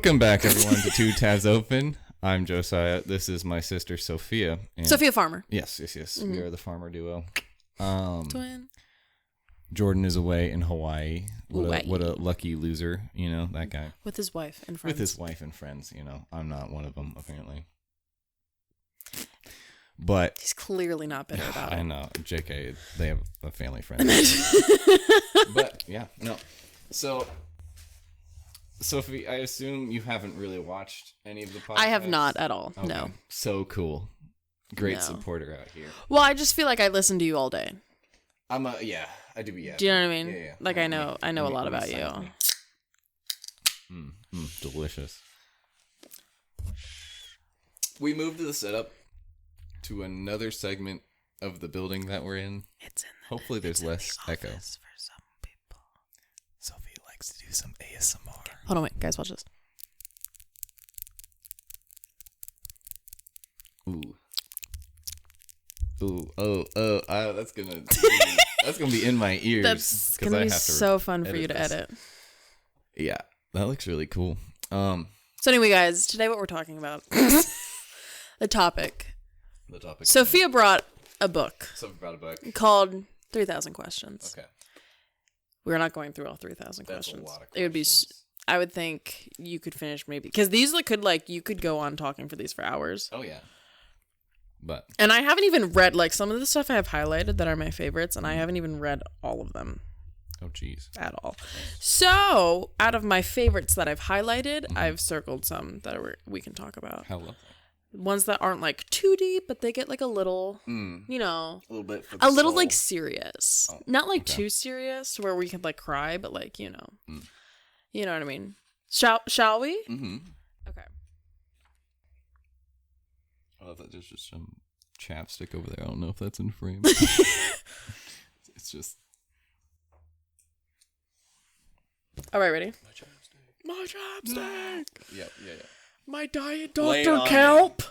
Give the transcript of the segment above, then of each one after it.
Welcome back, everyone, to Two Tabs Open. I'm Josiah. This is my sister, Sophia. And Sophia Farmer. Yes. Mm-hmm. We are the Farmer duo. Twin. Jordan is away in Hawaii. What a lucky loser, that guy. With his wife and friends. With his wife and friends, I'm not one of them, apparently. But he's clearly not bitter about it. I know. JK, they have a family friend. But, yeah, no. So, Sophie, I assume you haven't really watched any of the podcasts? I have not at all, okay. No. So cool. Great supporter out here. Well, I just feel like I listen to you all day. I do, yeah. Do you know what I mean? Yeah. Like, I know a lot about you. Delicious. We moved the setup to another segment of the building that we're in. Hopefully there's less echo. For some people. Sophie likes to do some ASMR. Hold on, wait, guys, watch this. That's gonna be in my ears. That's gonna be so fun for you to edit. Yeah, that looks really cool. So anyway, guys, today what we're talking about, the topic. Sophia brought a book. Called 3,000 Questions. Okay. We're not going through all 3,000 questions. A lot of questions. It would be. I would think you could finish maybe because these you could go on talking for these for hours. Oh yeah. And I haven't even read some of the stuff I have highlighted that are my favorites, and I haven't even read all of them. Oh jeez. At all. So out of my favorites that I've highlighted, I've circled some that we can talk about. How lovely. Ones that aren't too deep, but they get a little, a little bit, for the a little soul. Serious. Not too serious where we could cry, but you know what I mean. Shall we? Mm-hmm. Okay. I love that there's just some chapstick over there. I don't know if that's in frame. It's just. All right, ready? My chapstick. Yep. My diet Dr. Kelp.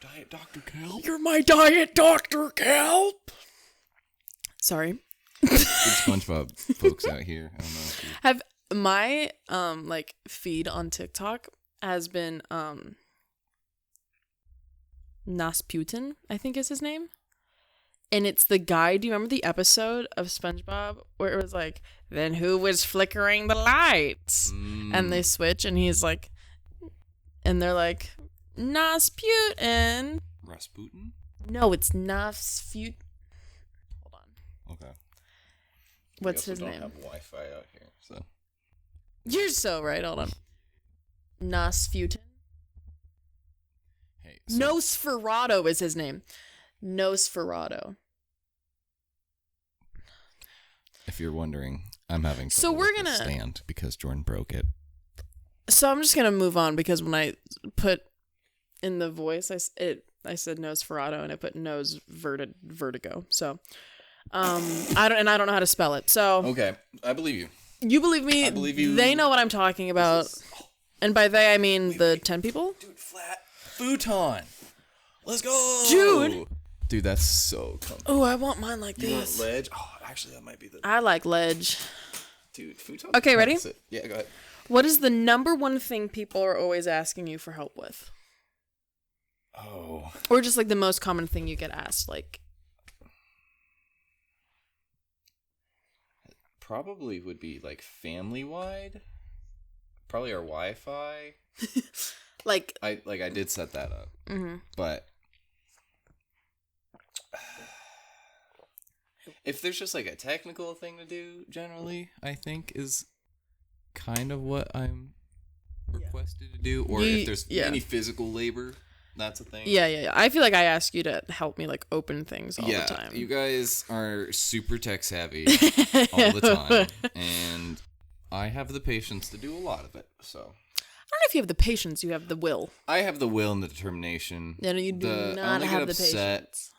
Diet Dr. Kelp? You're my diet Dr. Kelp. Sorry. Big SpongeBob folks out here. I don't know if you... Have my feed on TikTok has been Nasputin, I think is his name. And it's the guy, do you remember the episode of SpongeBob where it was then who was flickering the lights? And they switch and he's and they're Nasputin. Rasputin? No, it's Nasputin. Hold on. Okay. What's his name? We don't have Wi-Fi out here, so. You're so right. Hold on. Nasputin. Hey. Nosferatu is his name. Nosferatu. If you're wondering, I'm having so we're gonna stand because Jordan broke it. So I'm just gonna move on because when I put in the voice, I said Nosferatu and I put vertigo. So I don't know how to spell it. So okay, I believe you. You believe me? I believe you. They know what I'm talking about, and by they I mean the 10 people. Dude, flat futon. Let's go, Dude, that's so comfortable. Oh, I want mine like you this. Want ledge? Oh, actually, that might be the. I like ledge. Dude, futon. Okay, ready? Yeah, go ahead. What is the number one thing people are always asking you for help with? Oh. Or just the most common thing you get asked, Probably would be family-wide. Probably our Wi-Fi. I did set that up. Mm-hmm. But if there's just a technical thing to do, generally, I think is kind of what I'm requested to do. Or if there's any physical labor, that's a thing. Yeah. I feel I ask you to help me open things all the time. You guys are super tech savvy all the time. And I have the patience to do a lot of it, so. I don't know if you have the patience, you have the will. I have the will and the determination. No, you do not have the patience.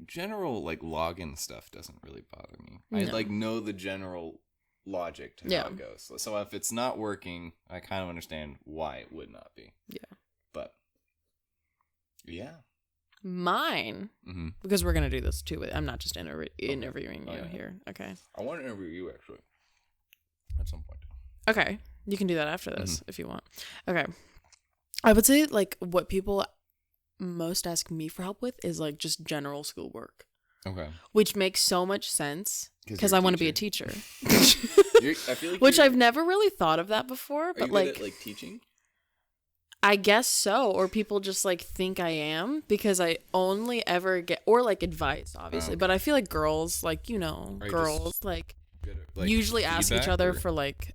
General login stuff doesn't really bother me. No. I know the general logic to how it goes. So if it's not working, I kind of understand why it would not be. Yeah. But yeah. Mine, because we're gonna do this too. I'm not just interviewing you here. Okay. I want to interview you actually at some point. Okay. You can do that after this if you want. Okay. I would say, like, what people most ask me for help with is, like, just general schoolwork. Okay. Which makes so much sense because I want to be a teacher. I feel like which I've never really thought of that before. But, are you good at, like, teaching? I guess so. Or people just, like, think I am because I only ever get, or, like, advice, obviously. But I feel like girls, like, you know, girls, like usually ask each other for like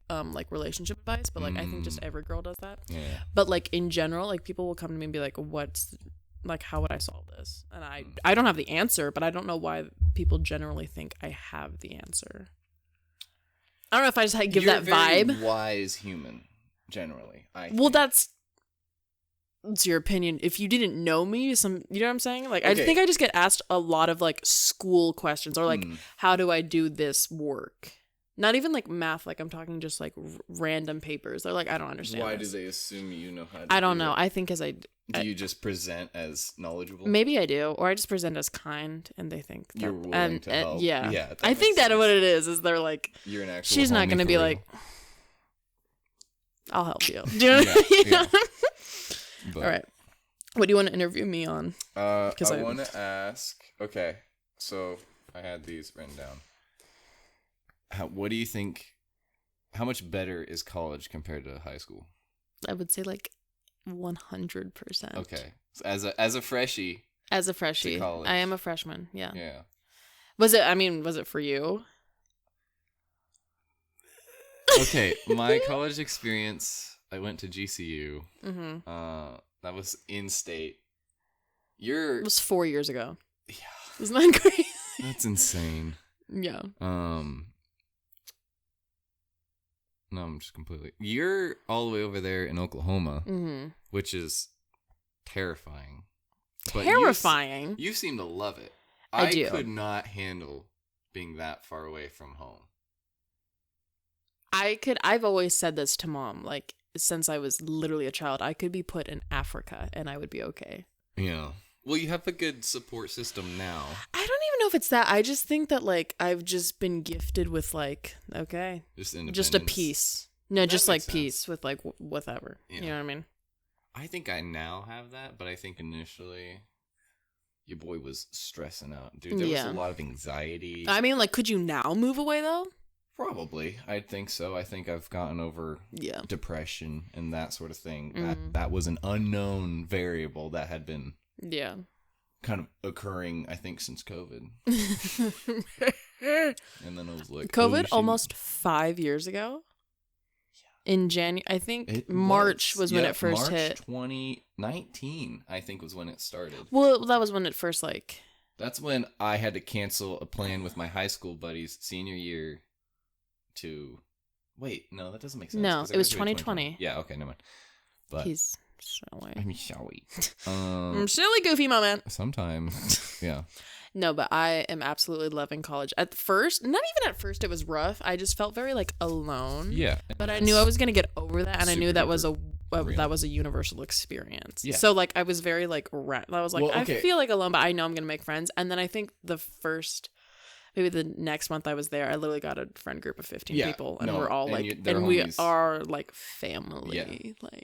relationship advice, but like I think just every girl does that. Yeah. But like in general, like people will come to me and be like, "What's like how would I solve this?" And I don't have the answer, but I don't know why people generally think I have the answer. I don't know if I just give that vibe. You're a very wise human, generally. Well, that's your opinion. If you didn't know me, you know what I'm saying? Like, okay. I think I just get asked a lot of like school questions or like, how do I do this work? Not even like math. Like I'm talking just like random papers. They're like, I don't understand. Why do they assume you know how to I don't know. I think do you just present as knowledgeable? Maybe I do. Or I just present as kind and they think that, you're willing to help. Yeah. I think that's what it is they're like, you're an actual she's not going to be real. Like, I'll help you. Do you know what I mean? But, all right. What do you want to interview me on? I want to ask. Okay, so I had these written down. What do you think? How much better is college compared to high school? I would say like 100%. Okay, so as a freshie. As a freshie, I am a freshman. Yeah. Yeah. Was it for you? Okay, my college experience. I went to GCU. Mm-hmm. That was in state. It was 4 years ago. Yeah. Isn't that crazy? That's insane. Yeah. No, I'm just completely. You're all the way over there in Oklahoma, which is terrifying. But terrifying. You seem to love it. I do. Could not handle being that far away from home. I've always said this to Mom, like, since I was literally a child, I could be put in Africa and I would be okay. Yeah. Well, you have a good support system now. I don't even know if it's that. I just think that, like, I've just been gifted with, like, okay. Just a peace. No, just, like, peace with, like, whatever. Yeah. You know what I mean? I think I now have that, but I think initially your boy was stressing out. Dude, there was a lot of anxiety. I mean, like, could you now move away, though? Probably. I think so. I think I've gotten over depression and that sort of thing. That was an unknown variable that had been kind of occurring, I think, since COVID. And then it was like COVID almost 5 years ago. In January, I think March was when it first hit. 2019, I think, was when it started. Well, that was when it first That's when I had to cancel a plan with my high school buddies senior year. Wait, no, that doesn't make sense. No, it was 2020. Yeah, okay, never mind. But he's silly. I'm silly. Silly, goofy moment. Sometimes, yeah. No, but I am absolutely loving college. At first, not even at first, it was rough. I just felt very alone. Yeah. But I knew I was gonna get over that, and I knew that was a universal experience. Yeah. So I was very I was like, I feel alone, but I know I'm gonna make friends. And then I think maybe the next month I was there, I literally got a friend group of 15 people, and we're all we are like family. Yeah.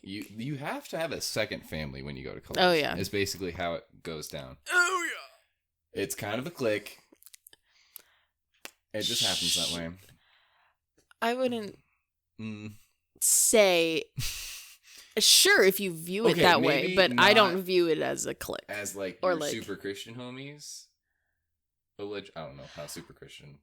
You have to have a second family when you go to college. Oh yeah, it's basically how it goes down. Oh yeah, it's kind of a clique. It just happens that way. I wouldn't say. Sure, if you view it that way, but I don't view it as a clique. As or super Christian homies. I don't know how super Christian.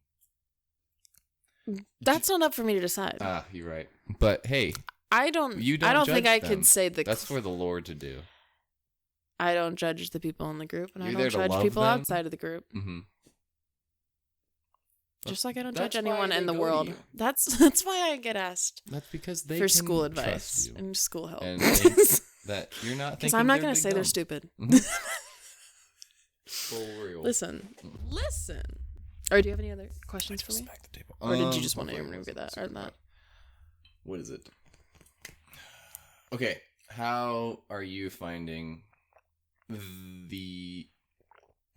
That's not up for me to decide. You're right. But hey, I don't think I could say that's for the Lord to do. I don't judge the people in the group, and I don't judge people outside of the group. Mm-hmm. Just like I don't judge anyone in the world. That's why I get asked. That's because they for school advice and school help. And that you're not thinking. Because I'm not going to say they're stupid. For real. Listen. Or do you have any other questions for me? The table. Or did you just want to interview that or not? What is it? Okay, how are you finding the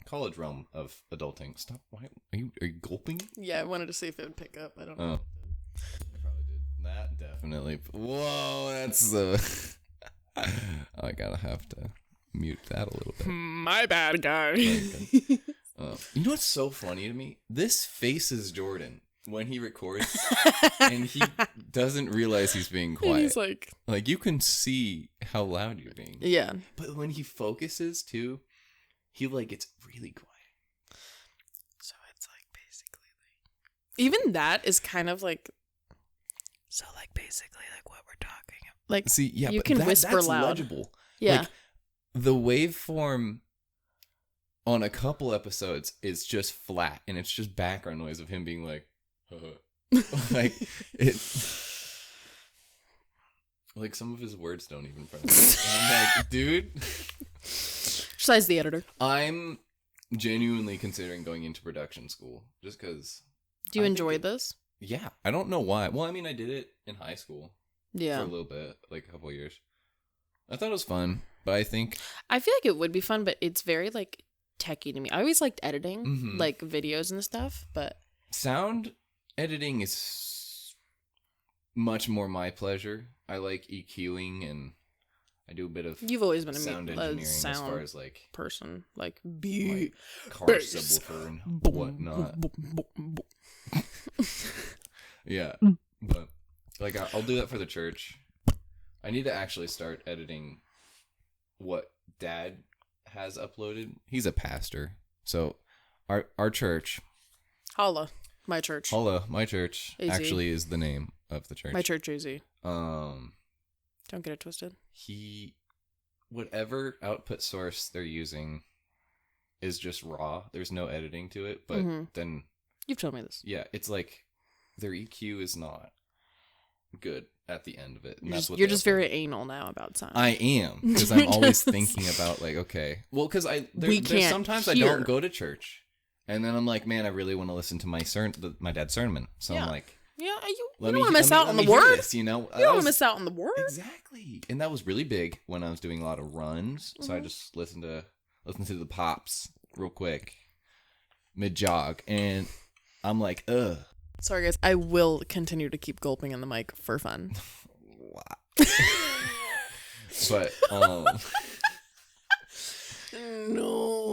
college realm of adulting? Stop! Why are you gulping? Yeah, I wanted to see if it would pick up. I don't know. It probably did. That Definitely. Whoa, that's I gotta have to mute that a little bit. My bad, guy. You know what's so funny to me? This faces Jordan when he records, and he doesn't realize he's being quiet. And he's like you can see how loud you're being. Yeah. But when he focuses too, he gets really quiet. So it's basically even that is kind of so basically what we're talking about. See, yeah, you but can whisper that's loud. Legible. Yeah. The waveform on a couple episodes is just flat, and it's just background noise of him being like it. Some of his words don't even pronounce. And I'm dude. Besides the editor. I'm genuinely considering going into production school just because. Do you enjoy this? Yeah, I don't know why. Well, I mean, I did it in high school. Yeah. For a little bit, a couple of years. I thought it was fun, but I feel like it would be fun, but it's very techie to me. I always liked editing, videos and stuff, but sound editing is much more my pleasure. I like EQing, and I do a bit of. You've always been sound engineering as far as person, car subwoofer and whatnot. Yeah, but I'll do that for the church. I need to actually start editing what Dad has uploaded. He's a pastor, so our church. Holla, my church. Holla, my church. AZ. Actually is the name of the church. My church, AZ. Don't get it twisted. Whatever output source they're using is just raw. There's no editing to it, but then you've told me this. Yeah, it's their EQ is not good at the end of it. And you're just very anal now about sound. I am, because I'm always thinking about okay. Well, because there's sometimes I don't go to church, and then I'm like, man, I really want to listen to my dad's sermon. So I'm like, yeah, you don't want to miss out on the word. You don't want to miss out on the word. Exactly, and that was really big when I was doing a lot of runs. So I just listened to the pops real quick, mid jog, and I'm like, ugh. Sorry, guys. I will continue to keep gulping in the mic for fun. But no.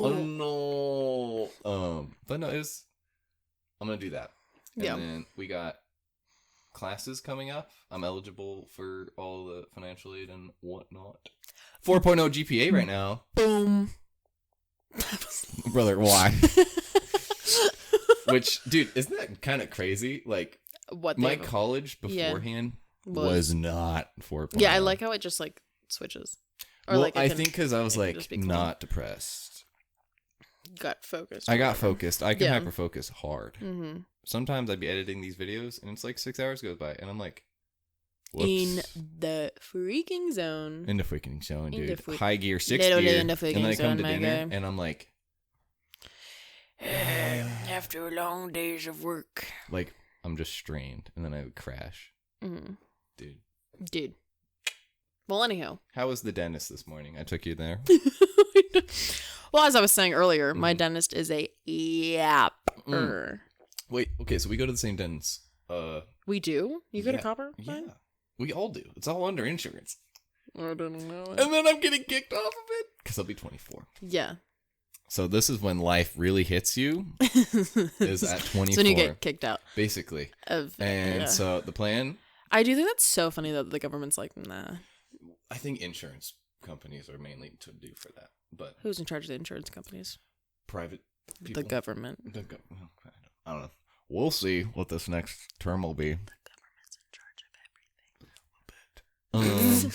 Oh no. But no, I'm gonna do that. And then we got classes coming up. I'm eligible for all the financial aid and whatnot. 4.0 GPA right now. Boom. Brother, why? Which, dude, isn't that kind of crazy? What my college beforehand was not 4.0. Yeah, I like how it just switches. Or I think because I was not depressed. Got focused. I got focused. I can hyper focus hard. Mm-hmm. Sometimes I'd be editing these videos and it's 6 hours goes by and I'm like, whoops. In the freaking zone. In the freaking zone, dude. High gear, 6 gear. In the freaking and then I come zone, to dinner and I'm like, after long days of work. I'm just strained and then I would crash. Mm-hmm. Dude. Well, anyhow. How was the dentist this morning? I took you there. Well, as I was saying earlier, my dentist is a yapper. Wait, okay, so we go to the same dentist. We do? You go to Copper? Yeah. We all do. It's all under insurance. I don't know. And then I'm getting kicked off of it because I'll be 24. Yeah. So this is when life really hits you, is at 24. So when you get kicked out. Basically. So the plan... I do think that's so funny that the government's like, nah. I think insurance companies are mainly to do for that. But who's in charge of the insurance companies? Private people. The government. I don't know. We'll see what this next term will be. The government's in charge of everything.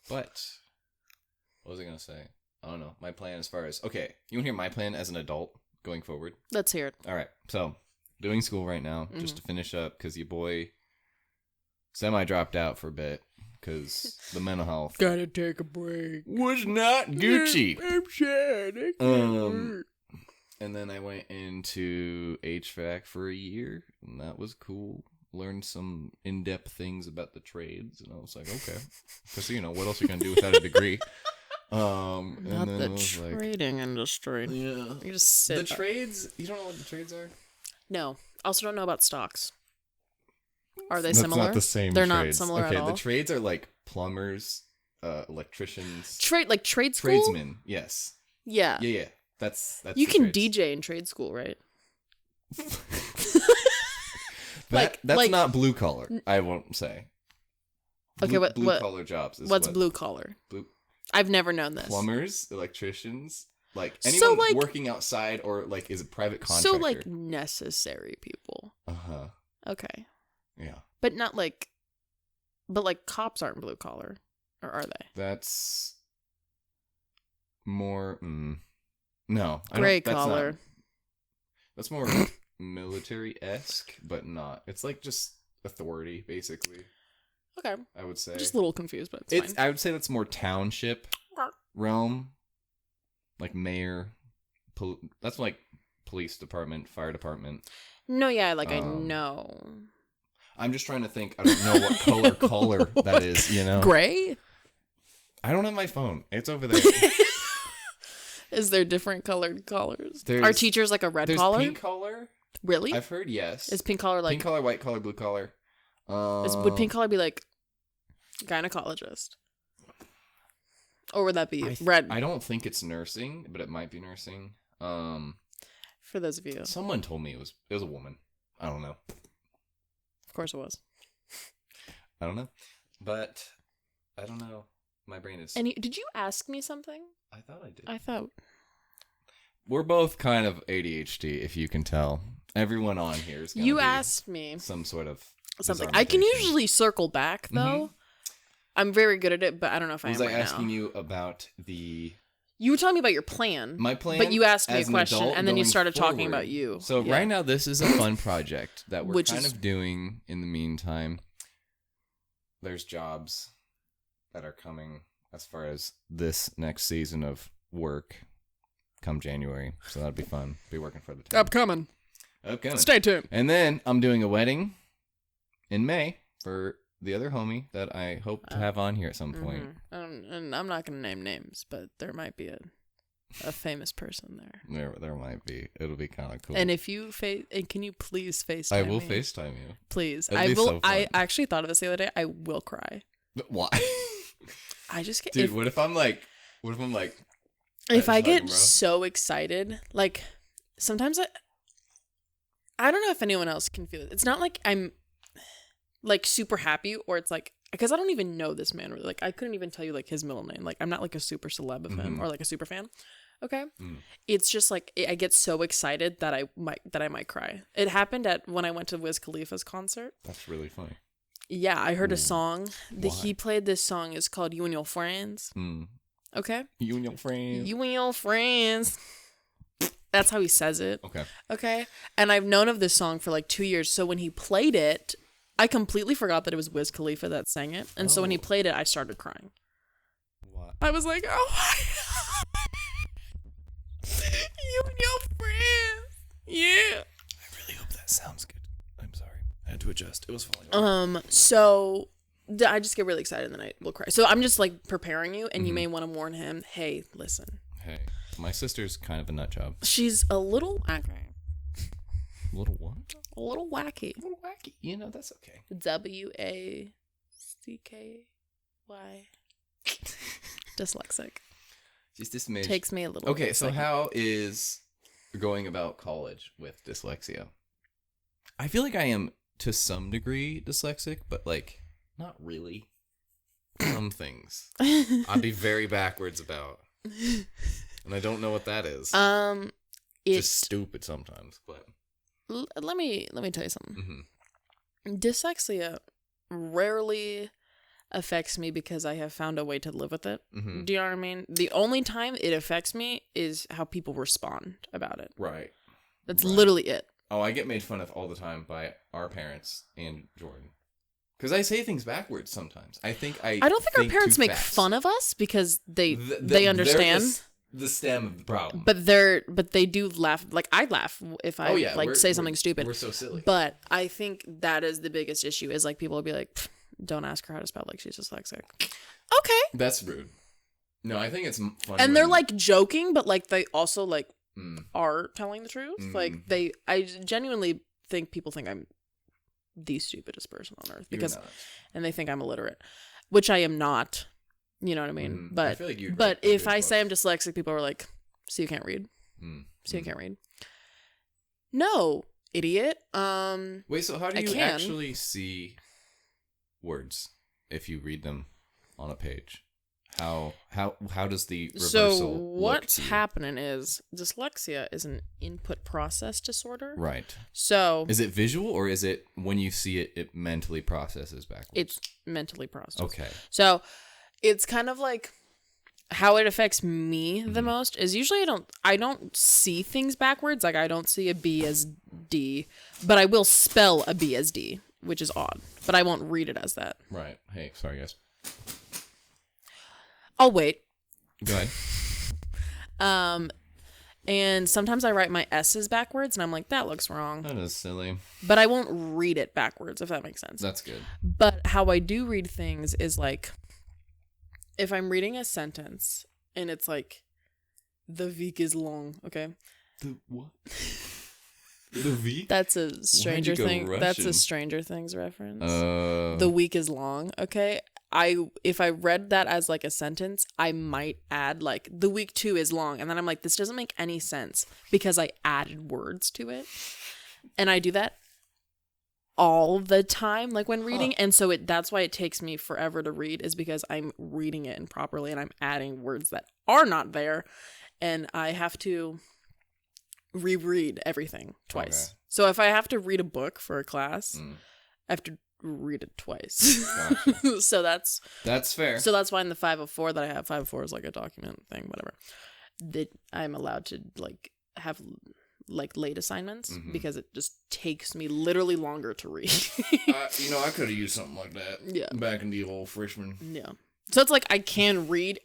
But what was I going to say? I don't know. My plan as far as... Okay, you want to hear my plan as an adult going forward? Let's hear it. All right. So, doing school right now, just to finish up, because your boy semi-dropped out for a bit, because the mental health... Gotta take a break. ...was not Gucci. I'm sad. And then I went into HVAC for a year, and that was cool. Learned some in-depth things about the trades, and I was like, okay. Because, what else are you going to do without a degree? Not the trading industry. Yeah. You just sit. The trades, you don't know what the trades are? No. Also don't know about stocks. Are they similar? That's not the same. They're trades. not similar at all. Okay, the trades are like plumbers, electricians, trade school. tradesmen. Yes. Yeah. Yeah. That's. You can trades. DJ in trade school, right? That's not blue collar. I won't say. Okay, blue collar jobs. What's blue collar? I've never known this. Plumbers, electricians, like anyone working outside or like is a private contractor. So like necessary people. Okay. Yeah. But not like, but like cops aren't blue collar, or are they? That's more. No. Gray collar. That's more military-esque, but not. It's like just authority, basically. Okay. I would say. Just a little confused, but it's fine. I would say that's more township realm. Like mayor. That's like police department, fire department. No, yeah, like I know. I'm just trying to think. I don't know what color that is, you know? Gray? I don't have my phone. It's over there. Is there different colored collars? Are teachers like a red collar? Pink collar. Really? I've heard yes. Is pink collar like... Pink collar, white collar, blue collar. Would pink collar be like gynecologist? Or would that be red? I don't think it's nursing, but it might be nursing. For those of you. Someone told me it was a woman. I don't know. Of course it was. I don't know. But I don't know. My brain is... And did you ask me something? I thought I did. I thought... We're both kind of ADHD, if you can tell. Everyone on here is going to be asked me some sort of something. I can usually circle back, though. Mm-hmm. I'm very good at it, but I don't know if I am right now. Was I asking you about the... You were telling me about your plan. My plan. But you asked me a question, and then you started talking about you. So right now, this is a fun project that we're kind of doing in the meantime. There's jobs that are coming as far as this next season of work come January. So that'd be fun. Be working for the town. Upcoming. Upcoming. Stay tuned. And then I'm doing a wedding in May for the other homie that I hope to have on here at some point. And I'm not going to name names, but there might be a famous person there. There might be. It'll be kind of cool. And if you can you please FaceTime me? I will FaceTime you. Please. That'd be so fun. I actually thought of this the other day. I will cry. Why? I just get... Dude, what if I'm like... If I get so excited, like, sometimes I don't know if anyone else can feel it. It's not like I'm, like, super happy, or it's like, because I don't even know this man really. Like, I couldn't even tell you, like, his middle name. Like, I'm not, like, a super celeb of him, or, like, a super fan. Okay? It's just, like, I get so excited that I might cry. It happened when I went to Wiz Khalifa's concert. That's really funny. Yeah, I heard a song. He played this song. It's called You and Your Friends. Okay? You and your friends. You and your friends. That's how he says it. Okay. Okay? And I've known of this song for like 2 years. So when he played it, I completely forgot that it was Wiz Khalifa that sang it. And so when he played it, I started crying. What? I was like, oh my God. You and your friends. Yeah. I really hope that sounds good. I'm sorry. I had to adjust. It was falling. So... I just get really excited and then I will cry. So I'm just like preparing you, and you may want to warn him, hey, listen. Hey, my sister's kind of a nut job. She's a little wacky. A little what? A little wacky. A little wacky. You know, that's okay. WACKY. Dyslexic. She's just takes me a little Okay, so how is going about college with dyslexia? I feel like I am to some degree dyslexic, but like... Not really. Some things. I'd be very backwards about. And I don't know what that is. Just stupid sometimes, but let me tell you something. Dyslexia rarely affects me because I have found a way to live with it. Do you know what I mean? The only time it affects me is how people respond about it. Right. That's literally it. Oh, I get made fun of all the time by our parents and Jordan. Because I say things backwards sometimes. I don't think our parents make fun of us because they understand the stem of the problem. But they do laugh. Like I laugh if I say something stupid. We're so silly. But I think that is the biggest issue. Is like people will be like, don't ask her how to spell. Like she's dyslexic. Okay. That's rude. No, I think it's funny. And they're like joking, but like they also like are telling the truth. Like I genuinely think people think I'm the stupidest person on earth and they think I'm illiterate, which I am not. You know what I mean? But I feel like but if I say I'm dyslexic, people are like, "So you can't read? So you can't read?" No, idiot. Wait, so how do you actually see words if you read them on a page? How does the reversal So what's happening is dyslexia is an input process disorder. Right. So is it visual, or is it when you see it, it mentally processes backwards? It's mentally processed. Okay. So it's kind of like how it affects me the most is usually I don't see things backwards. Like I don't see a B as D, but I will spell a B as D, which is odd. But I won't read it as that. Right. Hey, sorry guys. I'll wait. Go ahead. And sometimes I write my S's backwards, and I'm like, that looks wrong. That is silly. But I won't read it backwards, if that makes sense. That's good. But how I do read things is like, if I'm reading a sentence, and it's like, the week is long, okay? The what? The week? That's a Stranger Things. That's a Stranger Things reference. The week is long, okay? If I read that as like a sentence, I might add like the week 2 is long, and then I'm like, this doesn't make any sense because I added words to it, and I do that all the time, like when reading, and so that's why it takes me forever to read, is because I'm reading it improperly and I'm adding words that are not there, and I have to reread everything twice. Okay. So if I have to read a book for a class, I have to read it twice. Gotcha. So that's fair. So that's why in the 504 that I have, 504 is like a document thing, whatever, that I'm allowed to like have like late assignments because it just takes me literally longer to read. I could have used something like that. Yeah. Back in the old freshman. Yeah. So it's like I can read.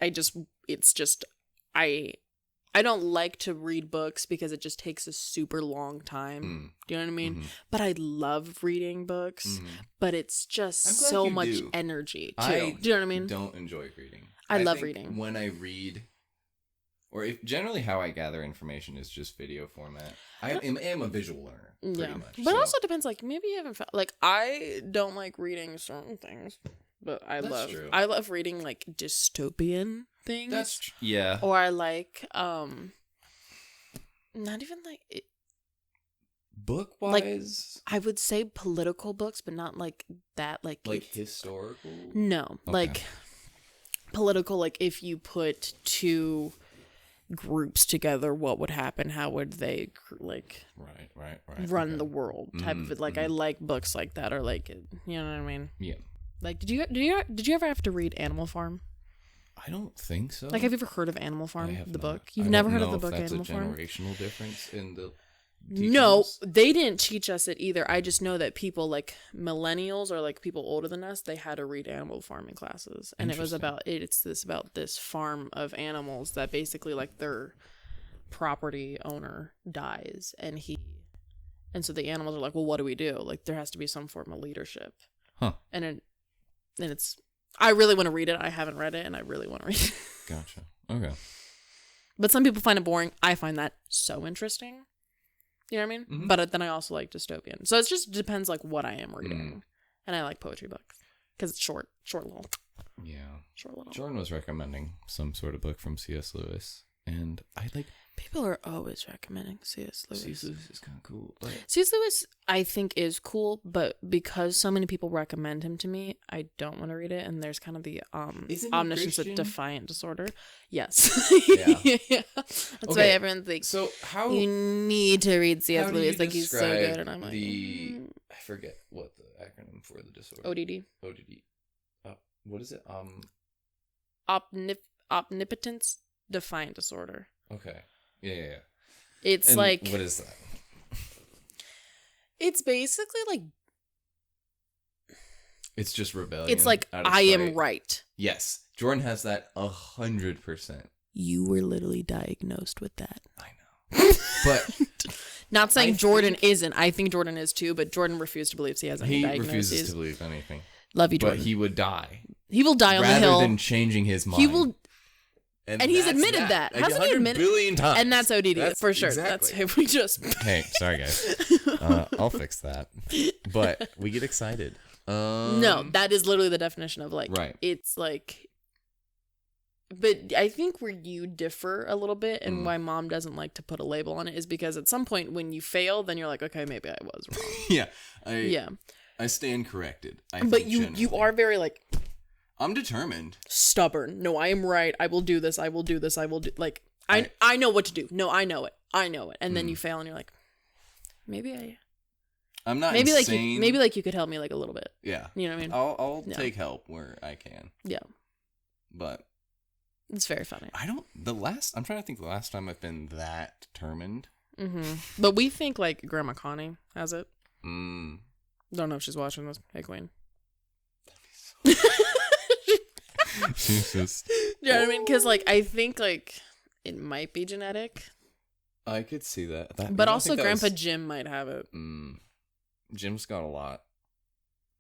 I don't like to read books because it just takes a super long time. Do you know what I mean? But I love reading books, but it's just so much energy too. Do you know what I mean? Don't enjoy reading. I love reading. When I read, or generally how I gather information is just video format. I am a visual learner, pretty much. But it also depends, like, maybe you haven't found, like, I don't like reading certain things, but I love reading, like, dystopian things. Yeah. Or I like, not even, like... Book-wise? Like, I would say political books, but not, like, that, like... Like, historical? No. Okay. Like, political, like, if you put two groups together, what would happen? How would they, like... Right. Run the world type of it. Like, I like books like that, or, like, you know what I mean? Yeah. Like, did you ever have to read Animal Farm? I don't think so. Like, have you ever heard of Animal Farm, the book? You've never heard of the book Animal Farm? That's a generational difference in the teachings? No, they didn't teach us it either. I just know that people, like, millennials or, like, people older than us, they had to read Animal Farm in classes. And it was about this farm of animals that basically, like, their property owner dies. And so the animals are like, well, what do we do? Like, there has to be some form of leadership. Huh. And it's... I really want to read it. I haven't read it, and I really want to read it. Gotcha. Okay. But some people find it boring. I find that so interesting. You know what I mean? Mm-hmm. But then I also like dystopian. So it just depends, like, what I am reading. And I like poetry books because it's short little. Yeah. Short little. Jordan was recommending some sort of book from C.S. Lewis, and I like... People are always recommending C.S. Lewis. C.S. Lewis is kind of cool. But... C.S. Lewis, I think, is cool, but because so many people recommend him to me, I don't want to read it. And there's kind of the omniscience of defiant disorder. Yes. Yeah. That's why everyone thinks. So how you need to read C.S. Lewis? Like, he's so good, and I'm like, I forget what the acronym for the disorder. ODD. What is it? Omnipotence defiant disorder. Okay. Yeah. It's and like... What is that? It's basically like... It's just rebellion. It's like, I am right. Yes. Jordan has that 100%. You were literally diagnosed with that. I know. But... Not saying Jordan isn't. I think Jordan is too, but Jordan refused to believe he has any diagnoses. He refuses to believe anything. Love you, Jordan. But he would die. He will die on the hill. Rather than changing his mind. He will... And he's admitted that. Like Hasn't he admitted? Billion times. And that's ODD for sure. Exactly. That's if we just. Hey, sorry guys. I'll fix that. But we get excited. No, that is literally the definition of like. Right. It's like. But I think where you differ a little bit, and why mom doesn't like to put a label on it, is because at some point when you fail, then you're like, okay, maybe I was wrong. Yeah. I stand corrected. But you are very like. I'm determined. Stubborn. No, I am right. I will do this. I will do this. I will do like I know what to do. No, I know it. I know it. And then you fail and you're like, maybe I'm not maybe insane. like you could help me like a little bit. Yeah. You know what I mean? I'll take help where I can. Yeah. But it's very funny. I'm trying to think the last time I've been that determined. Mm-hmm. But we think like Grandma Connie has it. Don't know if she's watching this. Hey, Queen. She's just. You know what I mean? Because like I think like it might be genetic. I could see that. But also Grandpa Jim might have it. Jim's got a lot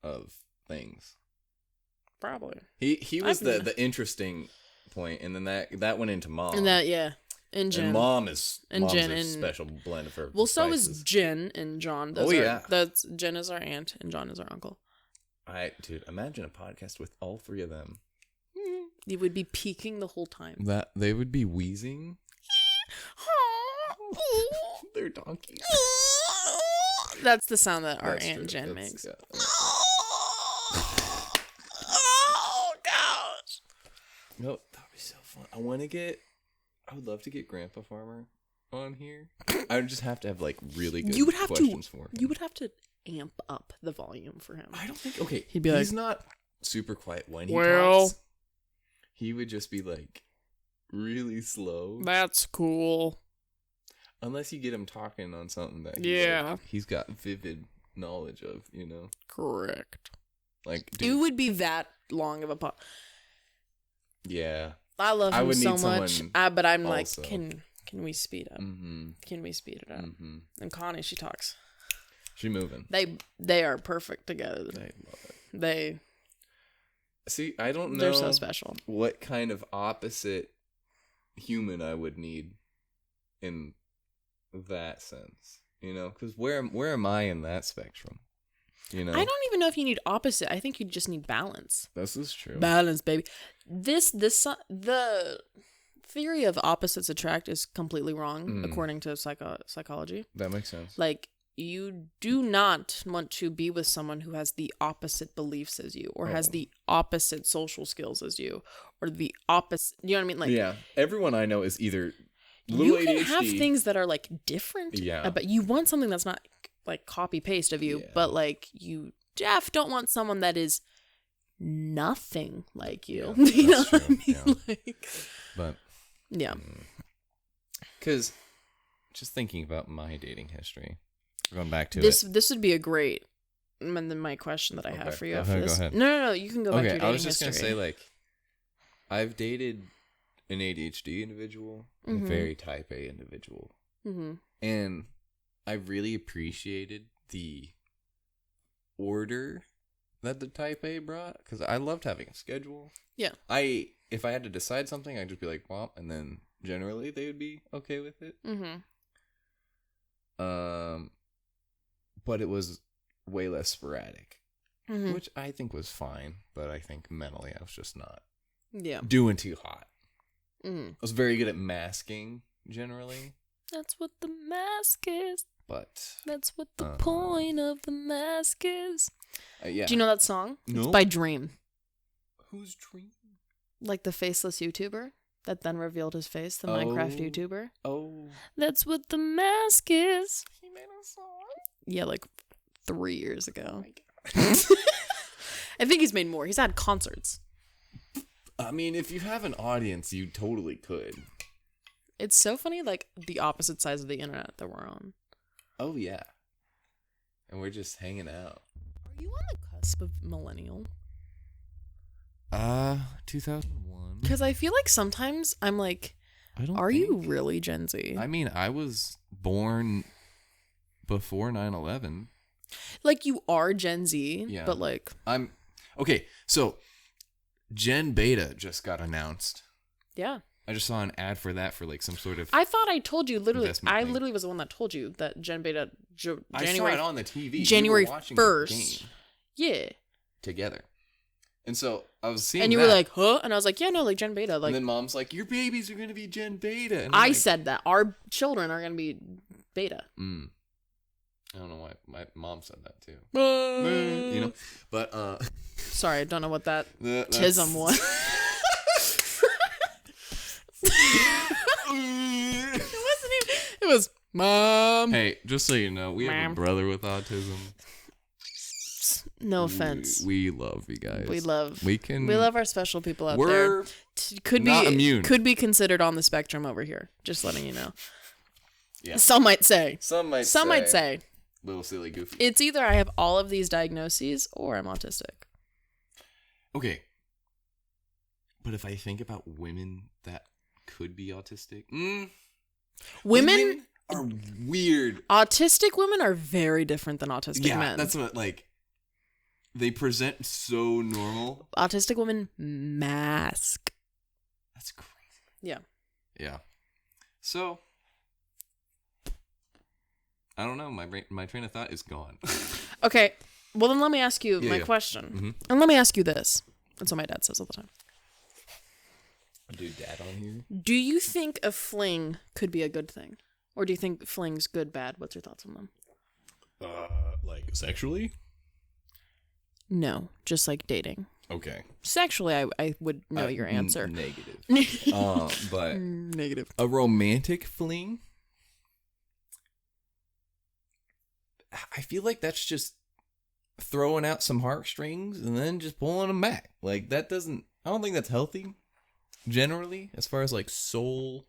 of things. Probably. He was the interesting point, and then that went into Mom. And that and Jen. And Mom's Jen a special blend of her. Well, spices. so is Jen and John. That's Jen is our aunt and John is our uncle. Dude, imagine a podcast with all three of them. You would be peeking the whole time. That they would be wheezing. They're donkeys. That's the sound that our Aunt Jen makes. Yeah. Oh gosh. No, that'd be so fun. I would love to get Grandpa Farmer on here. I would just have to have like really good questions for him. You would have to amp up the volume for him. I don't think. Okay, he'd be like, he's not super quiet when he talks. He would just be like really slow. That's cool. Unless you get him talking on something that he's got vivid knowledge of, you know. Correct. Like dude, it would be that long of a pod. Yeah. I love him so much. But I'm like, also. can we speed up? Mm-hmm. Can we speed it up? Mm-hmm. And Connie, she talks. She moving. They are perfect together. I love it. They. See, I don't know. They're so special. What kind of opposite human I would need in that sense, you know? Because where am I in that spectrum? You know, I don't even know if you need opposite. I think you just need balance. This is true. Balance, baby. The theory of opposites attract is completely wrong according to psychology. That makes sense. Like, you do not want to be with someone who has the opposite beliefs as you, or has the opposite social skills as you, or the opposite. You know what I mean? Like, yeah, everyone I know is either you ADHD. can have things that are like different. Yeah, but you want something that's not like copy paste of you, but like you don't want someone that is nothing like you. Yeah, you know true. what I mean? Yeah. Like, but yeah, because just thinking about my dating history. Going back to this would be a great. And then my question that I have for you after this. Go ahead. No, you can go back to your dating history. I was just gonna say, like, I've dated an ADHD individual, a very type A individual, and I really appreciated the order that the type A brought, because I loved having a schedule. Yeah. If I had to decide something, I'd just be like, well, and then generally they would be okay with it. But it was way less sporadic, which I think was fine. But I think mentally I was just not doing too hot. I was very good at masking generally. That's what the mask is. But that's what the point of the mask is. Yeah. Do you know that song? No. It's by Dream. Who's Dream? Like the faceless YouTuber that then revealed his face, the Minecraft YouTuber. Oh. That's what the mask is. He made a song? Yeah, like 3 years ago. I think he's made more. He's had concerts. I mean, if you have an audience, you totally could. It's so funny, like, the opposite sides of the internet that we're on. Oh, yeah. And we're just hanging out. Are you on the cusp of millennial? 2001. Because I feel like sometimes I'm like, are you really Gen Z? I mean, I was born before 9/11. Like, you are Gen Z, yeah. But like... Okay, so Gen Beta just got announced. Yeah. I just saw an ad for that for like some sort of. I thought I told you literally. Investment I thing. literally was the one that told you that Gen Beta I saw it on the TV. January We were watching 1st. the game Yeah. together. And so I was seeing And you that, were like, huh? And I was like, yeah, no, like Gen Beta. Like, and then Mom's like, your babies are gonna be Gen Beta. And I like, said that our children are gonna be Beta. I don't know why my mom said that too. You You know, but Sorry, I don't know what that that's- tism was. It wasn't even. It was Mom. Hey, just so you know, we have a Ma'am. brother with autism. No offense. We love you guys. We love. We can. We love our special people out there. We're Could not be immune. Could be considered on the spectrum over here. Just letting you know. Yeah. Some might say. Some might say. little silly goofy. It's either I have all of these diagnoses or I'm autistic. Okay. But if I think about women that could be autistic, Women are weird. autistic women are very different than autistic Yeah, men. that's what they present so normal. Autistic women mask. That's crazy. Yeah. Yeah. So I don't know. My train of thought is gone. Okay. Well, then let me ask you Yeah, my yeah. question. Mm-hmm. And let me ask you this. That's what my dad says all the time. Dude, dad on here? Do you think a fling could be a good thing? Or do you think flings good, bad? What's your thoughts on them? Like sexually? No, just like dating. Okay. Sexually, I would know your answer. Negative. But Negative. a romantic fling? I feel like that's just throwing out some heartstrings and then just pulling them back. Like I don't think that's healthy generally as far as like soul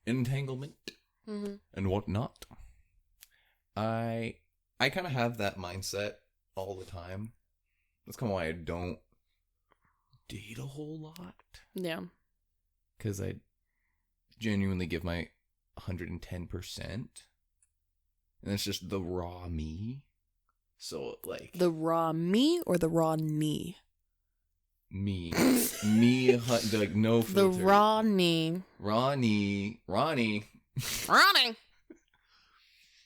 entanglement and whatnot. I kind of have that mindset all the time. That's kind of why I don't date a whole lot. Yeah. Because I genuinely give my 110%. And it's just the raw me. So, like... The raw me or the raw knee? Me. Like, no filter. The raw knee. Ronnie. Ronnie!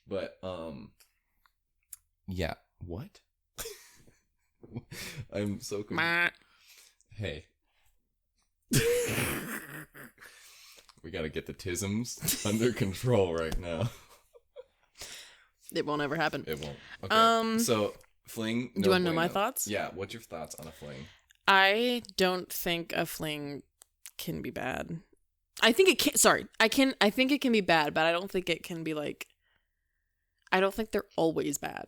But, yeah. What? I'm so confused. Hey. We gotta get the tisms under control right now. It won't ever happen. It won't. Okay. So, fling. Do you want to know my thoughts? Yeah. What's your thoughts on a fling? I don't think a fling can be bad. I think it can. Sorry, I think it can be bad, but I don't think it can be like. I don't think they're always bad.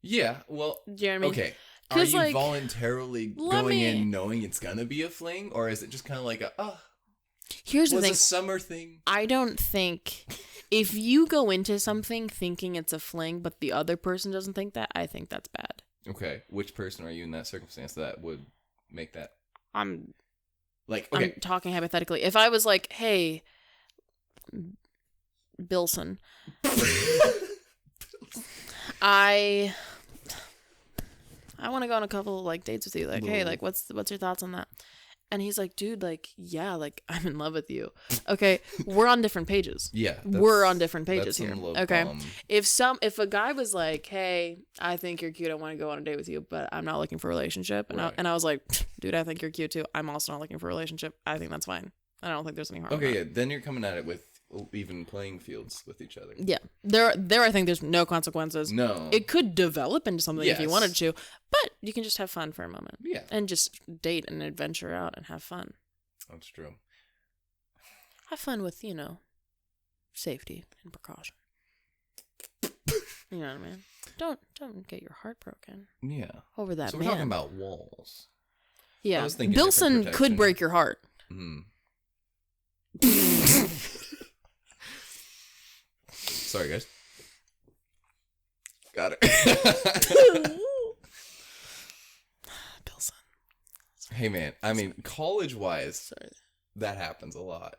Yeah. Well. Do you know what I mean? Okay. Are you like, voluntarily going in knowing it's gonna be a fling, or is it just kind of like here's the thing. a summer thing? I don't think if you go into something thinking it's a fling, but the other person doesn't think that, I think that's bad. Okay. Which person are you in that circumstance that would make that? I'm Okay. I'm talking hypothetically. If I was like, hey, Bilson, I want to go on a couple of like dates with you. Like, hey, like, what's your thoughts on that? And he's like, dude, like, yeah, like, I'm in love with you. Okay, we're on different pages. Yeah, we're on different pages here. Love Okay, bomb. if a guy was like, hey, I think you're cute, I want to go on a date with you, but I'm not looking for a relationship, and Right. I was like, dude, I think you're cute too. I'm also not looking for a relationship. I think that's fine. I don't think there's any harm. Okay, in yeah. that. Then you're coming at it with even playing fields with each other. Yeah. There I think there's no consequences. No. It could develop into something if you Yes. wanted to, but you can just have fun for a moment. Yeah. And just date and adventure out and have fun. That's true. Have fun with, safety and precaution. You know what I mean? Don't get your heart broken Yeah. over that So man. we're talking about walls. Yeah. was thinking Bilson different could protection. break your heart. Sorry, guys. Got it. Bilson. Hey, man. I mean, college-wise, Sorry. that happens a lot.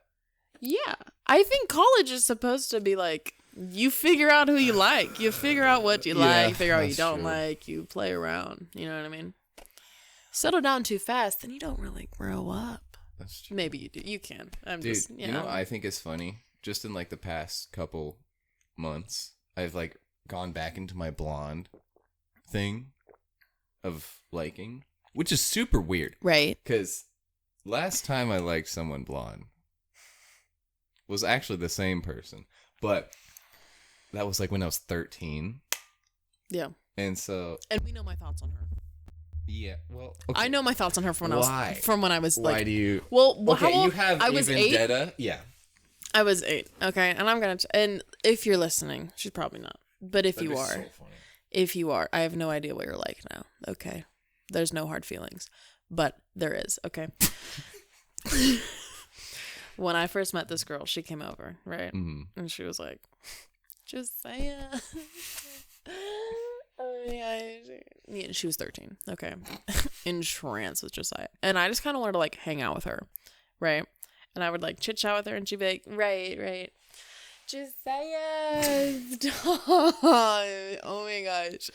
Yeah. I think college is supposed to be like, you figure out who you like. You figure out what you Yeah, like. You figure out what you that's don't true. like. You play around. You know what I mean? Settle down too fast, then you don't really grow up. That's true. Maybe you do. You can. Dude, you know what I think is funny? Just in like the past couple months, I've like gone back into my blonde thing of liking, which is super weird. Right. Because last time I liked someone blonde was actually the same person, but that was like when I was 13. Yeah. And so... And we know my thoughts on her. Yeah, well... Okay. I know my thoughts on her from when I was like... Why do you... Well, okay, how you have I was Vendetta. 8. Yeah. I was 8. Okay, and I'm going to... And if you're listening, she's probably not. But if That'd you be are... so funny. If you are, I have no idea what you're like now. Okay. There's no hard feelings. But there is, okay? When I first met this girl, she came over, right? Mm-hmm. And she was like, Josiah. Oh my gosh. Yeah, she was 13. Okay. In trance with Josiah. And I just kind of wanted to like hang out with her, right? And I would like chit chat with her and she'd be like, right. Josiah, stop. Oh my gosh.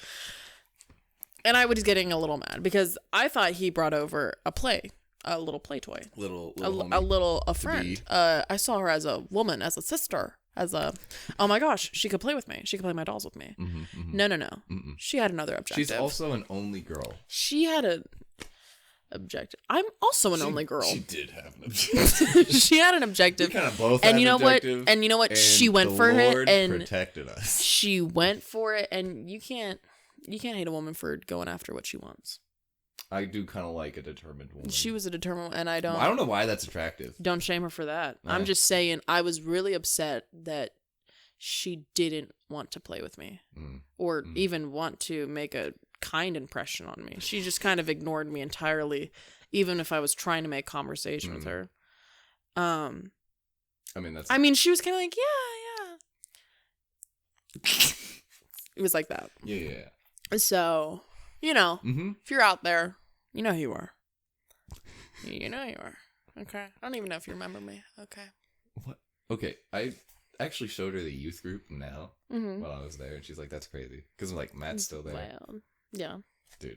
And I was getting a little mad because I thought he brought over a little play toy. A friend. I saw her as a woman, as a sister, oh my gosh, she could play with me. She could play my dolls with me. Mm-hmm, mm-hmm. No. Mm-mm. She had another objective. She's also an only girl. She had an objective. I'm also an only girl. She did have an objective. She had an objective. We kind of both and had you know an objective. What? And you know what? And she went the for Lord it and protected us. She went for it, and you can't hate a woman for going after what she wants. I do kind of like a determined woman. She was a determined, and I don't know why that's attractive. Don't shame her for that. I'm just saying I was really upset that she didn't want to play with me or even want to make a kind impression on me. She just kind of ignored me entirely, even if I was trying to make conversation with her. I mean, she was kind of like, yeah. It was like that. Yeah. So, if you're out there, you know who you are. You know who you are. Okay. I don't even know if you remember me. Okay. What? Okay. I actually showed her the youth group now Mm-hmm. while I was there, and she's like, "That's crazy," because like Matt's still there. Wow. Yeah. Dude.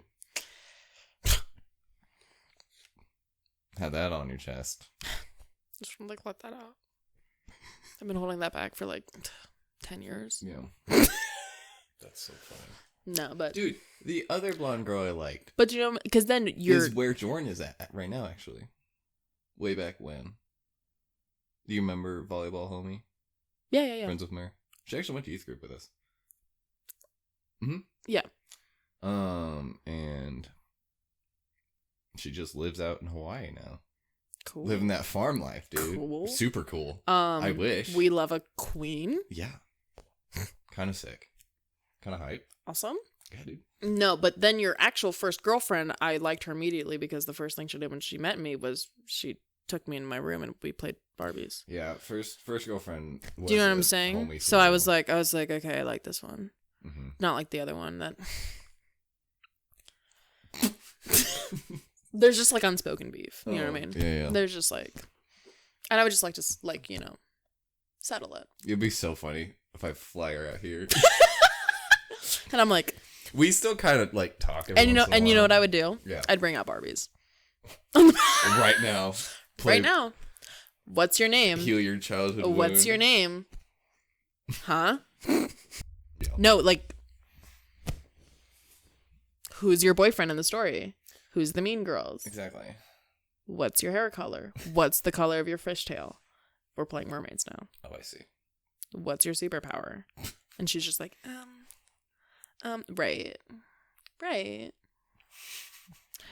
Had that on your chest. Just want to like let that out. I've been holding that back for like 10 years. Yeah. That's so funny. No, but dude, the other blonde girl I liked. But because then you're is where Jordan is at right now. Actually, way back when. Do you remember volleyball homie? Yeah. Friends with Mary. She actually went to youth group with us. Mm-hmm. Yeah. And she just lives out in Hawaii now. Cool. Living that farm life, dude. Cool. Super cool. I wish. We love a queen. Yeah. Kind of sick. Kind of hype. Awesome. Yeah, dude. No, but then your actual first girlfriend, I liked her immediately because the first thing she did when she met me was she took me in my room and we played Barbies. Yeah, first girlfriend. Was Do you know what I'm saying? So I was like, okay, I like this one, not like the other one that. There's just like unspoken beef. You know what I mean? Yeah. There's just like, and I would just like to settle it. It'd be so funny if I fly her out here. And I'm like, we still kind of like talk. And you know what I would do? Yeah. I'd bring out Barbies. Right now. Right now. What's your name? Heal your childhood What's wound. your name? Huh? Yeah. No, like, who's your boyfriend in the story? Who's the mean girls? Exactly. What's your hair color? What's the color of your fishtail? We're playing mermaids now. Oh, I see. What's your superpower? And she's just like, right.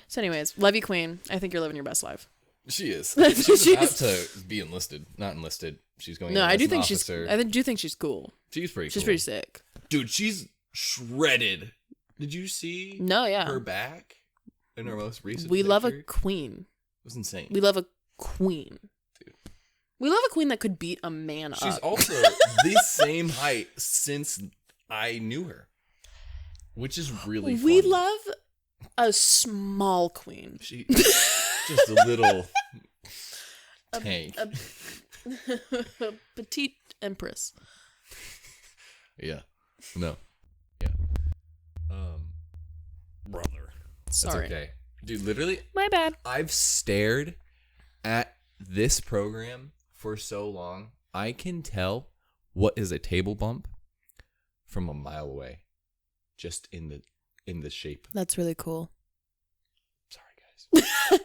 So anyways, love you, queen. I think you're living your best life. She is. She's about to be enlisted. Not enlisted. She's going. No, I do think officer. I do think she's cool. She's pretty. She's cool. pretty sick, dude. She's shredded. Did you see? No, yeah. Her back in her most recent. We picture? love a queen. It was insane. We love a queen. Dude. We love a queen that could beat a man up. She's also the same height since I knew her, which is really funny. We love a small queen. She just a little tank. A petite empress. Yeah. No. Yeah. Brother. Sorry. That's okay. Dude, literally, My bad. I've stared at this program for so long, I can tell what is a table bump from a mile away, just in the shape. That's really cool. Sorry, guys.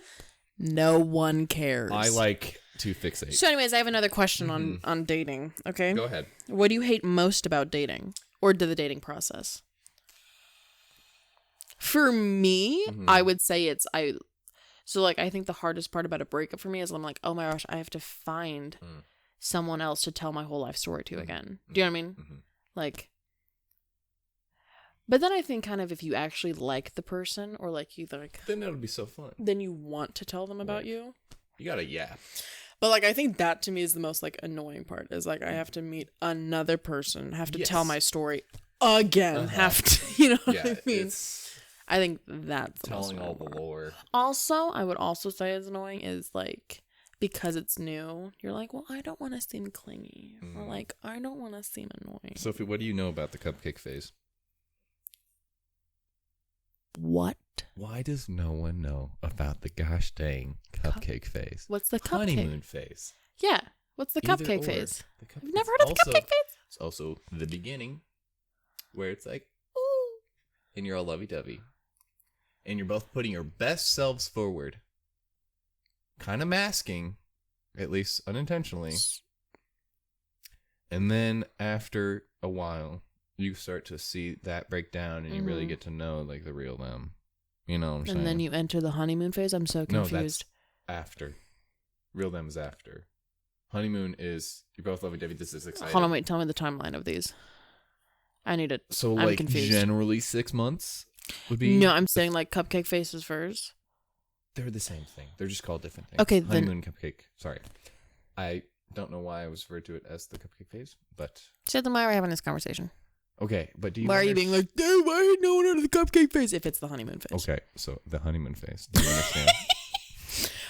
No one cares. I like to fixate. So anyways, I have another question on dating, okay? Go ahead. What do you hate most about dating or the dating process? For me, I would say I think the hardest part about a breakup for me is I'm like, oh my gosh, I have to find someone else to tell my whole life story to again. Do you know what I mean? Like, but then I think kind of if you actually like the person or like you like, then it'll be so fun. Then you want to tell them about you. You gotta yap. But like, I think that to me is the most like annoying part is like I have to meet another person, have to tell my story again, have to, you know what I mean? I think that's the telling all the lore. Also, I would also say is annoying is like because it's new, you're like, well, I don't want to seem clingy, or like I don't want to seem annoying. Sophie, what do you know about the cupcake phase? What? Why does no one know about the gosh dang cupcake phase? What's the cupcake? Honeymoon phase. Yeah. What's the cupcake phase? You've never heard of the cupcake phase? It's also the beginning, where it's like, ooh, and you're all lovey-dovey. And you're both putting your best selves forward. Kind of masking, at least unintentionally. And then after a while, you start to see that break down and you really get to know like the real them. You know what I'm saying? And then you enter the honeymoon phase? I'm so confused. No, that's after. Real them is after. Honeymoon is, you're both lovey-dovey, this is exciting. Hold on, wait, tell me the timeline of these. I need it. So I'm like confused. Generally 6 months would be... No, I'm saying like cupcake phases first. They're the same thing. They're just called different things. Okay, honeymoon cupcake. Sorry. I don't know why I was referred to it as the cupcake phase, but... So then why are we having this conversation? Okay, but do you... Why are you being like, dude, why ain't no one out of the cupcake phase if it's the honeymoon phase? Okay, so the honeymoon phase. Do you understand?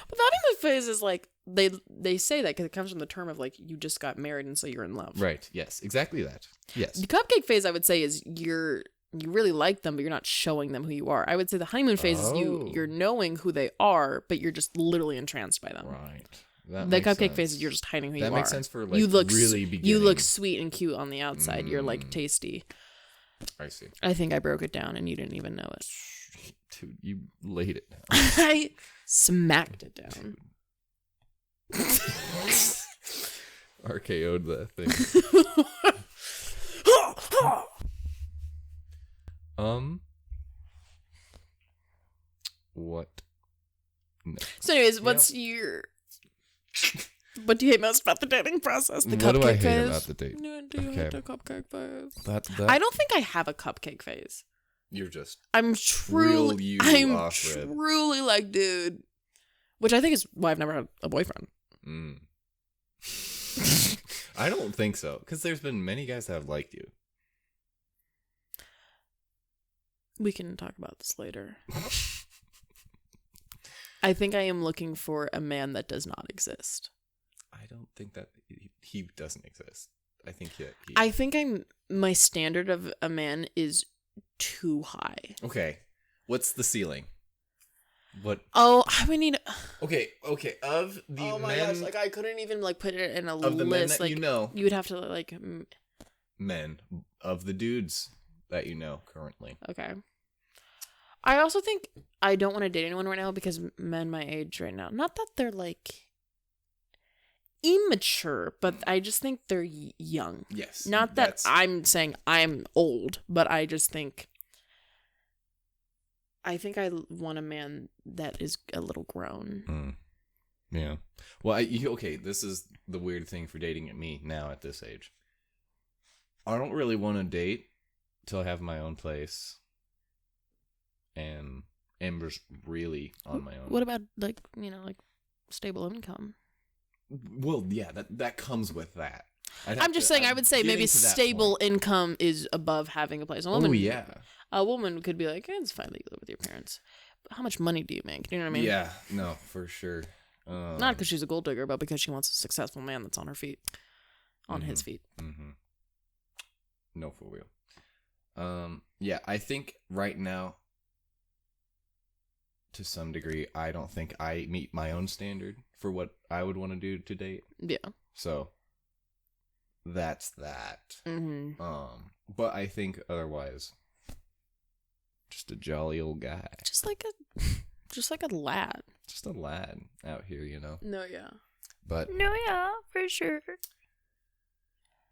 But the honeymoon phase is like, they say that because it comes from the term of like, you just got married and so you're in love. Right, yes, exactly that. Yes. The cupcake phase, I would say, is you really like them, but you're not showing them who you are. I would say the honeymoon phase is you're knowing who they are, but you're just literally entranced by them. Right. The cupcake phase is you're just hiding who you are. That makes sense for like really beginning. You look sweet and cute on the outside. You're like tasty. I see. I think I broke it down and you didn't even know it. Dude, you laid it down. I smacked it down. RKO'd that thing. What? No. So anyways, what do you hate most about the dating process? The what cupcake do I hate phase? about the date? No, do you hate the cupcake phase? That I don't think I have a cupcake phase. You're just I'm truly like, dude. Which I think is why I've never had a boyfriend. I don't think so. Because there's been many guys that have liked you. We can talk about this later. I think I am looking for a man that does not exist. I don't think that he doesn't exist. I think I think my standard of a man is too high. Okay. What's the ceiling? What? Oh, we need. Okay. Of the oh my men, gosh! Like I couldn't even like put it in a of the list. Men that like you would have to like. Men of the dudes that you know currently. Okay. I also think I don't want to date anyone right now because men my age right now, not that they're like immature, but I just think they're young. Yes. Not that I'm saying I'm old, but I just think. I think I want a man that is a little grown. Yeah. Well, okay, this is the weird thing for dating at me now at this age. I don't really want to date till I have my own place and am just really on my own. What about like stable income? Well, yeah, that comes with that. I'm just saying I would say maybe stable income is above having a place. A woman could be like, it's fine that you live with your parents. But how much money do you make? Do you know what I mean? Yeah, no, for sure. Not because she's a gold digger, but because she wants a successful man that's on her feet. On his feet. Mm-hmm. No, for real. Yeah, I think right now, to some degree, I don't think I meet my own standard for what I would want to do to date. Yeah. So that's that. Mm-hmm. But I think otherwise, just a jolly old guy. Just like a lad. Just a lad out here, you know. No, yeah. But no, yeah, for sure.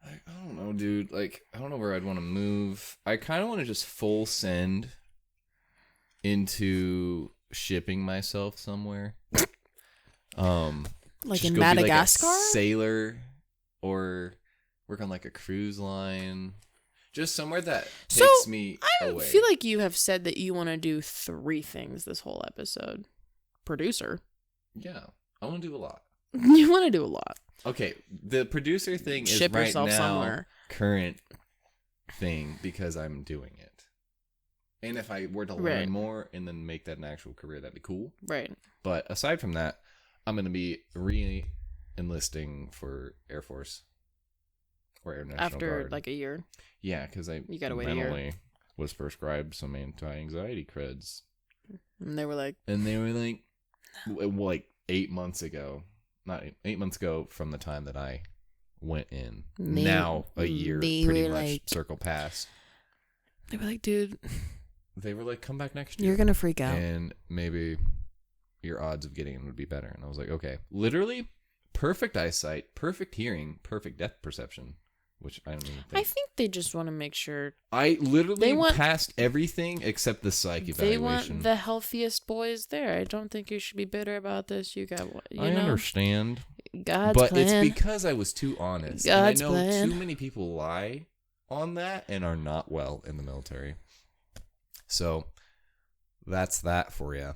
I don't know, dude. Like, I don't know where I'd want to move. I kind of want to just full send into shipping myself somewhere. Like in Madagascar? Like a sailor, or work on like a cruise line. Just somewhere that takes me away. I feel like you have said that you want to do 3 things this whole episode. Producer. Yeah, I want to do a lot. You want to do a lot. Okay, the producer thing is Ship right yourself now somewhere. Current thing because I'm doing it. And if I were to learn more and then make that an actual career, that'd be cool. Right. But aside from that, I'm going to be re-enlisting for Air Force or Air National After Guard. like a year. Yeah, because you gotta wait a year. mentally was prescribed some anti-anxiety creds. And they were like, like 8 months ago. Not 8 months ago from the time that I went in. Now a year pretty much circle past. They were like, dude. They were like, come back next year. You're going to freak out. And maybe your odds of getting in would be better. And I was like, okay. Literally, perfect eyesight, perfect hearing, perfect depth perception. Which I don't even think. I think they just want to make sure. I literally passed everything except the psych evaluation. They want the healthiest boys there. I don't think you should be bitter about this. You got what? I understand. God's but plan. It's because I was too honest. God's and I know plan. Too many people lie on that and are not well in the military. So that's that for you.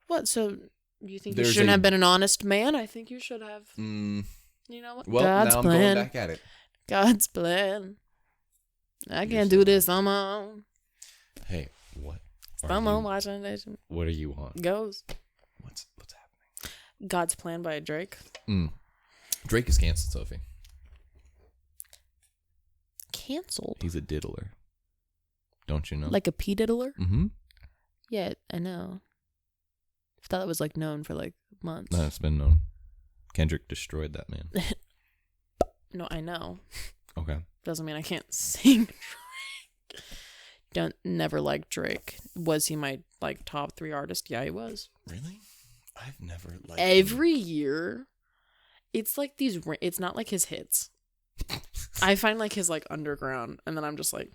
What? So you think you shouldn't have been an honest man? I think you should have. You know what? Well, God's now plan. I'm going back at it. God's plan. I can't do this on my own. Hey, what? I'm on Watching Nation. What are you on? Goes. What's happening? God's Plan by Drake. Drake is canceled, Sophie. Canceled? He's a diddler. Don't you know? Like a pea diddler? Mm-hmm. Yeah, I know. I thought that was like known for like months. No, it's been known. Kendrick destroyed that man. No, I know. Okay. Doesn't mean I can't sing Drake. Never liked Drake. Was he my like top 3 artist? Yeah, he was. Really? I've never liked Every year, it's like these. It's not like his hits. I find like his like underground, and then I'm just like,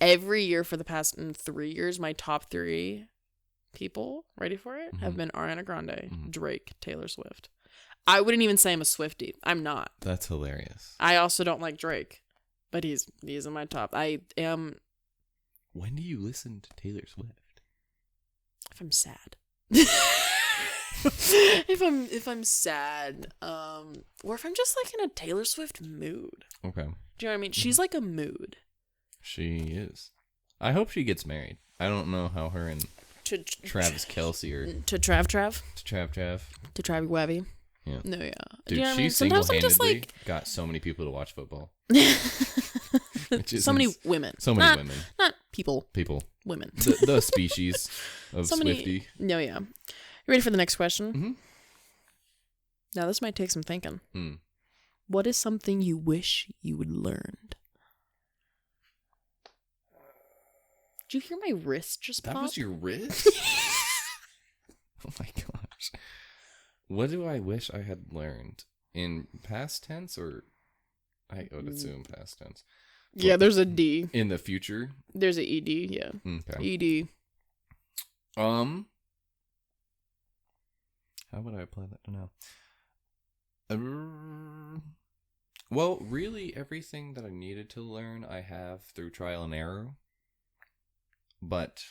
every year for the past 3 years, my top 3 people, ready for it, have been Ariana Grande, Drake, Taylor Swift. I wouldn't even say I'm a Swiftie. I'm not. That's hilarious. I also don't like Drake, but he's in my top. I am. When do you listen to Taylor Swift? If I'm sad. if I'm sad, or if I'm just like in a Taylor Swift mood. Okay. Do you know what I mean? She's like a mood. She is. I hope she gets married. I don't know how her and Travis Kelce are. To Trav. To Travi Wavy. Yeah. No, yeah. Dude, you know she single-handedly got so many people to watch football. So many women. So many women. Not people. People. Women. The species of Swiftie. No, yeah. You ready for the next question? Mm-hmm. Now, this might take some thinking. What is something you wish you would learned? Did you hear my wrist just pop? That was your wrist? Oh my gosh. What do I wish I had learned? In past tense, or I would assume past tense. Yeah, there's a D. In the future? There's a ED, yeah. Okay. ED. How would I apply that to now? Well, really everything that I needed to learn I have through trial and error. But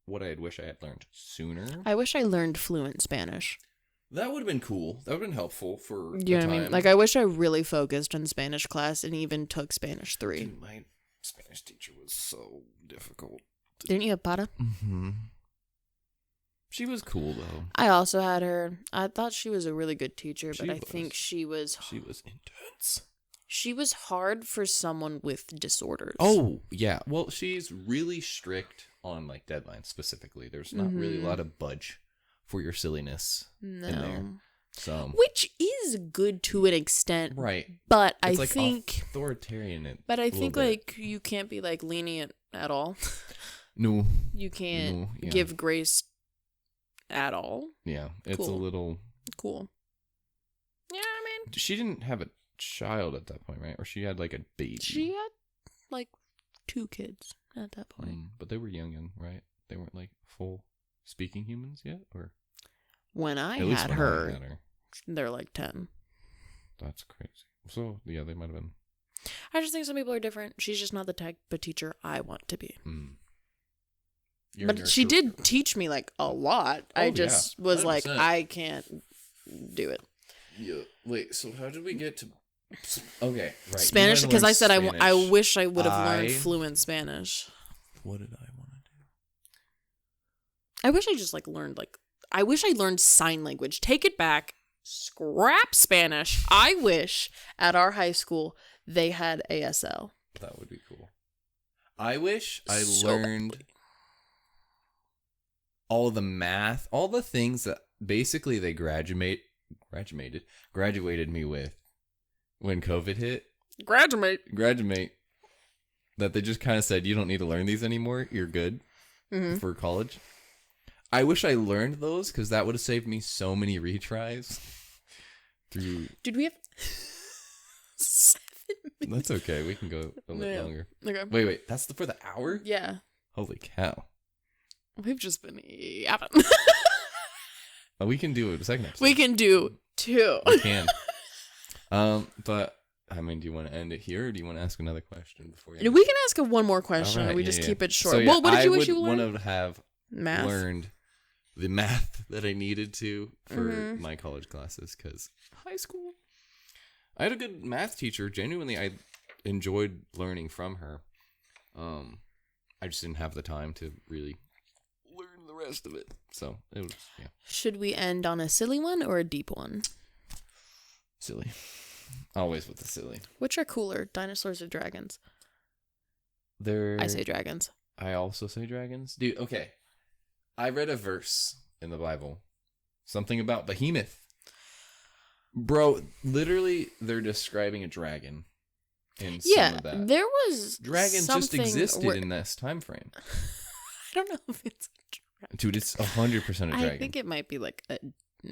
what I wish I had learned sooner. I wish I learned fluent Spanish. That would have been cool. That would have been helpful for you know what I mean? Like, I wish I really focused on Spanish class and even took Spanish 3. Dude, my Spanish teacher was so difficult. Didn't you have Para? Mm-hmm. She was cool, though. I also had her. I thought she was a really good teacher, but I think she was... She was intense. She was hard for someone with disorders. Oh, yeah. Well, she's really strict on like deadlines specifically. There's not really a lot of budge for your silliness in there. So, which is good to an extent, right? But it's I like think authoritarian. But I think like you can't be like lenient at all. No, you can't give grace at all. Yeah, it's a little cool. Yeah, I mean, she didn't have a child at that point, right? Or she had like a baby. She had like 2 kids at that point, but they were young, right? They weren't like full speaking humans yet, or when I had her, they're like 10. That's crazy. So yeah, they might have been. I just think some people are different. She's just not the type of teacher I want to be. But she did teach me like a lot. I just was 100%. Like, I can't do it. Yeah. Wait. So how did we get to? Okay, right. Spanish, because I said I wish I would have learned fluent Spanish. What did I want to do? I wish I just like learned I wish I learned sign language. Take it back. Scrap Spanish. I wish at our high school they had ASL. That would be cool. I wish I learned all the math, all the things that basically they graduated me with when COVID hit. Graduate. That they just kind of said, you don't need to learn these anymore. You're good for college. I wish I learned those because that would have saved me so many retries. Did we have 7 minutes? That's okay. We can go a little longer. Okay. Wait. That's for the hour? Yeah. Holy cow. We've just been yapping. We can do a second episode. We can do 2. We can. But I mean, do you want to end it here, or do you want to ask another question before you? We can ask one more question. Right, we just keep it short. So, well, what did you wish you learned? I would want to have learned the math that I needed to for my college classes, because high school, I had a good math teacher. Genuinely, I enjoyed learning from her. I just didn't have the time to really learn the rest of it. So it was, yeah. Should we end on a silly one or a deep one? Silly. Always with the silly. Which are cooler, dinosaurs or dragons? I say dragons. I also say dragons. Dude, okay. I read a verse in the Bible. Something about Behemoth. Bro, literally, they're describing a dragon in some of that. There was dragons just existed in this time frame. I don't know if it's a dragon. Dude, it's 100% a dragon. I think it might be like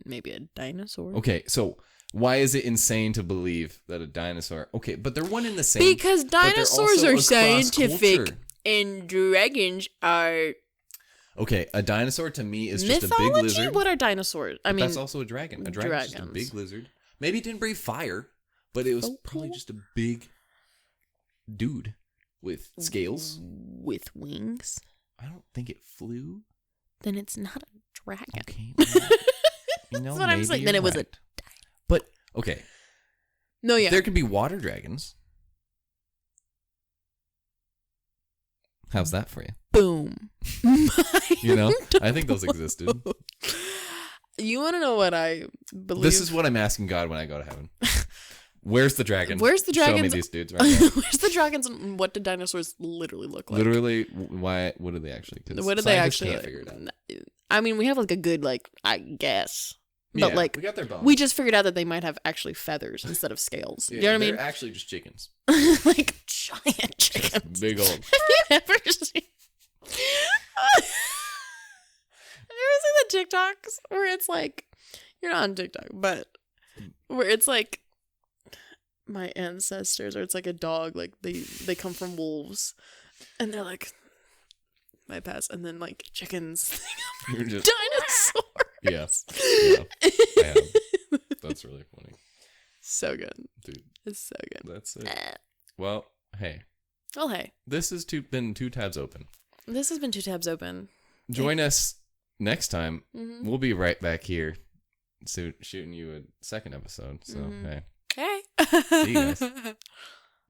maybe a dinosaur. Okay, so why is it insane to believe that a dinosaur... Okay, but they're one in the same... Because dinosaurs are scientific and dragons are... Okay, a dinosaur to me is just a big lizard. What are dinosaurs? I mean, that's also a dragon. A dragon is just a big lizard. Maybe it didn't breathe fire, but it was probably just a big dude with scales. With wings? I don't think it flew. Then it's not a dragon. Okay. Well, that's what I'm saying. Then it was a... But, okay. No, yeah. There can be water dragons. How's that for you? Boom. You know, I think those existed. You want to know what I believe? This is what I'm asking God when I go to heaven. Where's the dragon? Where's the dragons? Show me these dudes right now. Where's the dragons and what do dinosaurs literally look like? Literally, why? What do they actually? What do they actually? Can't figure it out. I mean, we have like a good I guess. But we got their bones. We just figured out that they might have actually feathers instead of scales. You know what I mean? They're actually just chickens. Like giant chickens. Just big old. Have you ever seen... Have you ever seen the TikToks where it's like, you're not on TikTok, but where it's like my ancestors, or it's like a dog, like they come from wolves, and they're like my past, and then like chickens. You're just dinosaurs. Yes. Yeah. I have. That's really funny. So good. Dude. It's so good. That's it. Well, hey. Well, hey. This has been 2 tabs open. This has been 2 tabs open. Join us next time. We'll be right back here shooting you a second episode. So, hey. Hey. See you guys.